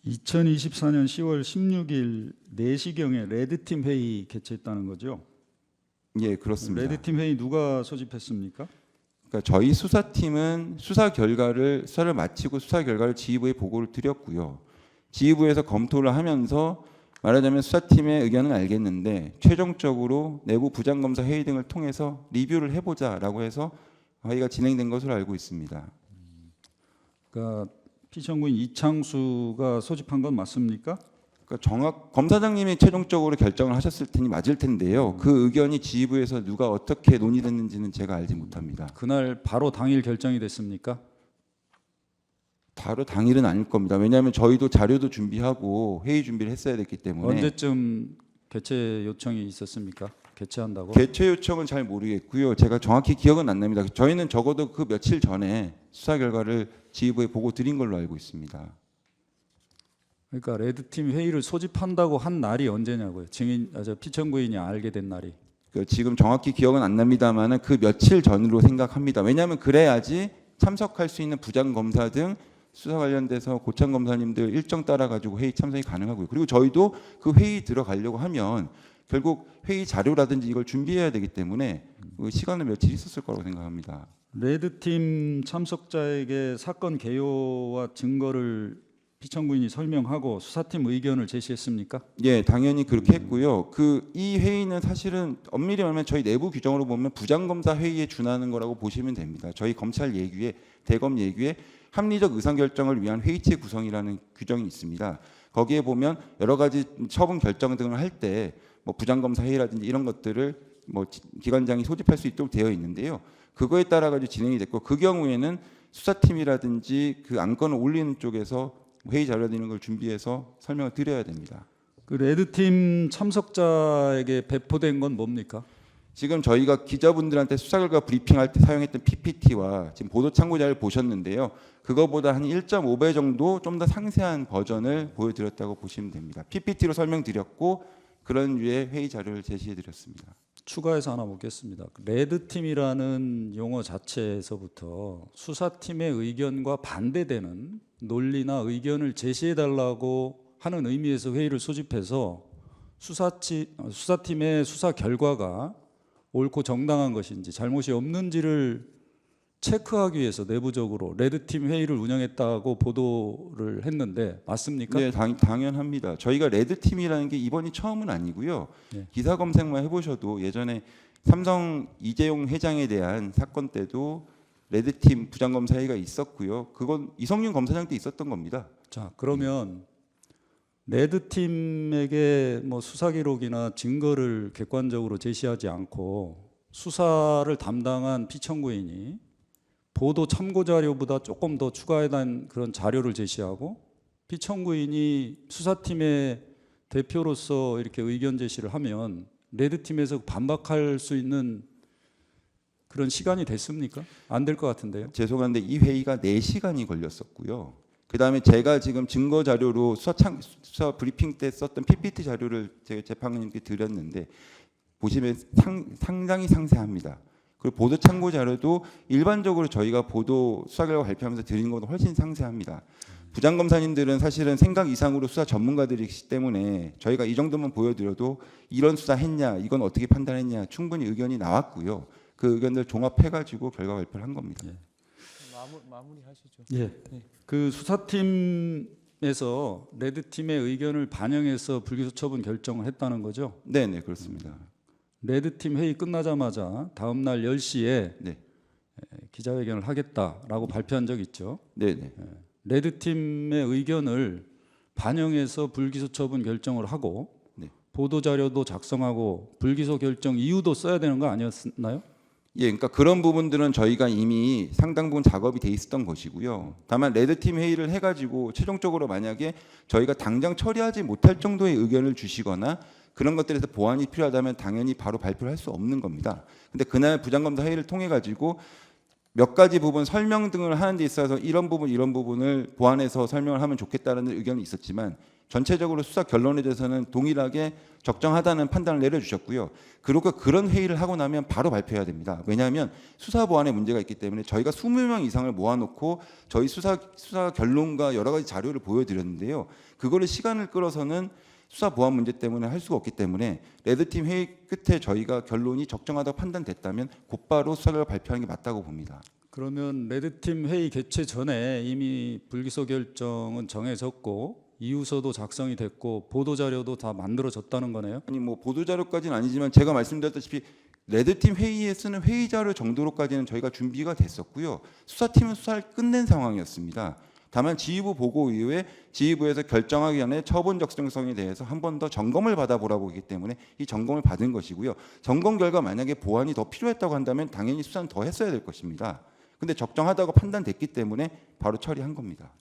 2024년 10월 16일 4시경에 레드팀 회의 개최했다는 거죠? 예, 그렇습니다. 레드팀 회의 누가 소집했습니까? 그러니까 저희 수사팀은 수사를 마치고 수사 결과를 지휘부에 보고를 드렸고요. 지휘부에서 검토를 하면서 말하자면 수사팀의 의견은 알겠는데 최종적으로 내부 부장검사 회의 등을 통해서 리뷰를 해보자라고 해서 회의가 진행된 것으로 알고 있습니다. 그러니까 피청구인 이창수가 소집한 건 맞습니까? 그러니까 검사장님이 최종적으로 결정을 하셨을 테니 맞을 텐데요. 그 의견이 지휘부에서 누가 어떻게 논의됐는지는 제가 알지 못합니다. 그날 바로 당일 결정이 됐습니까? 바로 당일은 아닐 겁니다. 왜냐하면 저희도 자료도 준비하고 회의 준비를 했어야 됐기 때문에. 언제쯤 개최 요청이 있었습니까? 개최한다고? 개최 요청은 잘 모르겠고요. 제가 정확히 기억은 안 납니다. 저희는 적어도 그 며칠 전에 수사 결과를 지휘부에 보고 드린 걸로 알고 있습니다. 그러니까 레드팀 회의를 소집한다고 한 날이 언제냐고요? 피청구인이 알게 된 날이. 지금 정확히 기억은 안 납니다만 그 며칠 전으로 생각합니다. 왜냐하면 그래야지 참석할 수 있는 부장검사 등 수사 관련돼서 고참 검사님들 일정 따라 가지고 회의 참석이 가능하고요. 그리고 저희도 그 회의 들어가려고 하면 결국 회의 자료라든지 이걸 준비해야 되기 때문에 그 시간은 며칠 있었을 거라고 생각합니다. 레드팀 참석자에게 사건 개요와 증거를 피청구인이 설명하고 수사팀 의견을 제시했습니까? 예, 당연히 그렇게 했고요. 이 회의는 사실은 엄밀히 말하면 저희 내부 규정으로 보면 부장검사 회의에 준하는 거라고 보시면 됩니다. 저희 검찰 예규에 대검 예규에 합리적 의사결정을 위한 회의체 구성이라는 규정이 있습니다. 거기에 보면 여러 가지 처분 결정 등을 할 때 뭐 부장검사 회의라든지 이런 것들을 뭐 기관장이 소집할 수 있도록 되어 있는데요. 그거에 따라 가지고 진행이 됐고 그 경우에는 수사팀이라든지 그 안건을 올리는 쪽에서 회의 자료 이런 걸 준비해서 설명을 드려야 됩니다. 그 레드팀 참석자에게 배포된 건 뭡니까? 지금 저희가 기자분들한테 수사 결과 브리핑할 때 사용했던 PPT와 지금 보도 참고자를 보셨는데요. 그거보다 한 1.5배 정도 좀 더 상세한 버전을 보여드렸다고 보시면 됩니다. PPT로 설명드렸고 그런 류의 회의 자료를 제시해드렸습니다. 추가해서 하나 묻겠습니다. 레드팀이라는 용어 자체에서부터 수사팀의 의견과 반대되는 논리나 의견을 제시해달라고 하는 의미에서 회의를 소집해서 수사팀의 수사 결과가 옳고 정당한 것인지 잘못이 없는지를 체크하기 위해서 내부적으로 레드팀 회의를 운영했다고 보도를 했는데 맞습니까? 네, 당연합니다. 저희가 레드팀이라는 게 이번이 처음은 아니고요. 네. 기사 검색만 해보셔도 예전에 삼성 이재용 회장에 대한 사건 때도 레드팀 부장검사 회의가 있었고요. 그건 이성윤 검사장 때 있었던 겁니다. 자, 그러면 레드팀에게 뭐 수사 기록이나 증거를 객관적으로 제시하지 않고 수사를 담당한 피청구인이 보도 참고 자료보다 조금 더 추가해단 그런 자료를 제시하고 피청구인이 수사팀의 대표로서 이렇게 의견 제시를 하면 레드팀에서 반박할 수 있는 그런 시간이 됐습니까? 안 될 것 같은데요. 죄송한데 이 회의가 4시간이 걸렸었고요. 그다음에 제가 지금 증거 자료로 수사 브리핑 때 썼던 PPT 자료를 제가 재판관님께 드렸는데 보시면 상당히 상세합니다. 그리고 보도 참고 자료도 일반적으로 저희가 보도 수사 결과 발표하면서 드리는 것보다 훨씬 상세합니다. 부장검사님들은 사실은 생각 이상으로 수사 전문가들이기 때문에 저희가 이 정도만 보여드려도 이런 수사 했냐, 이건 어떻게 판단했냐 충분히 의견이 나왔고요. 그 의견들 종합해가지고 결과 발표를 한 겁니다. 예. 마무리하시죠. 예. 그 수사팀에서 레드팀의 의견을 반영해서 불기소 처분 결정을 했다는 거죠? 네, 그렇습니다. 레드팀 회의 끝나자마자 다음 날 10시에 네. 기자회견을 하겠다라고 발표한 적 있죠. 네. 레드팀의 의견을 반영해서 불기소 처분 결정을 하고 네. 보도 자료도 작성하고 불기소 결정 이유도 써야 되는 거 아니었나요? 예, 그러니까 그런 부분들은 저희가 이미 상당 부분 작업이 돼 있었던 것이고요. 다만 레드팀 회의를 해가지고 최종적으로 만약에 저희가 당장 처리하지 못할 정도의 의견을 주시거나 그런 것들에서 보완이 필요하다면 당연히 바로 발표를 할 수 없는 겁니다. 근데 그날 부장검사 회의를 통해 가지고 몇 가지 부분 설명 등을 하는 데 있어서 이런 부분을 보완해서 설명을 하면 좋겠다는 의견이 있었지만 전체적으로 수사 결론에 대해서는 동일하게 적정하다는 판단을 내려주셨고요. 그리고 그런 회의를 하고 나면 바로 발표해야 됩니다. 왜냐하면 수사 보안에 문제가 있기 때문에 저희가 20명 이상을 모아놓고 저희 수사 결론과 여러 가지 자료를 보여드렸는데요. 그거를 시간을 끌어서는 수사 보안 문제 때문에 할 수가 없기 때문에 레드팀 회의 끝에 저희가 결론이 적정하다고 판단됐다면 곧바로 수사 결과 발표하는 게 맞다고 봅니다. 그러면 레드팀 회의 개최 전에 이미 불기소 결정은 정해졌고 이유서도 작성이 됐고 보도 자료도 다 만들어졌다는 거네요. 아니 뭐 보도 자료까지는 아니지만 제가 말씀드렸다시피 레드팀 회의에 쓰는 회의 자료 정도로까지는 저희가 준비가 됐었고요. 수사팀은 수사를 끝낸 상황이었습니다. 다만 지휘부 보고 이후에 지휘부에서 결정하기 전에 처분 적정성에 대해서 한 번 더 점검을 받아보라고 하기 때문에 이 점검을 받은 것이고요. 점검 결과 만약에 보완이 더 필요했다고 한다면 당연히 수사는 더 했어야 될 것입니다. 근데 적정하다고 판단됐기 때문에 바로 처리한 겁니다.